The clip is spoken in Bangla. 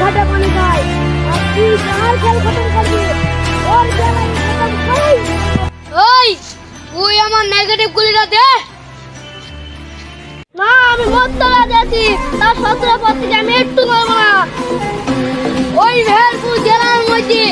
ঘাটে পানি খায় আর তুই কার খেল খতম করবি ওর খেলা খতম কই ওই তুই আমার নেগেটিভ গুলিটা দে না আমি মত্তলা দিয়েছি তার সতেরো পর থেকে আমি একটু করবো না ওই ভেলপুর জেলার মধ্যে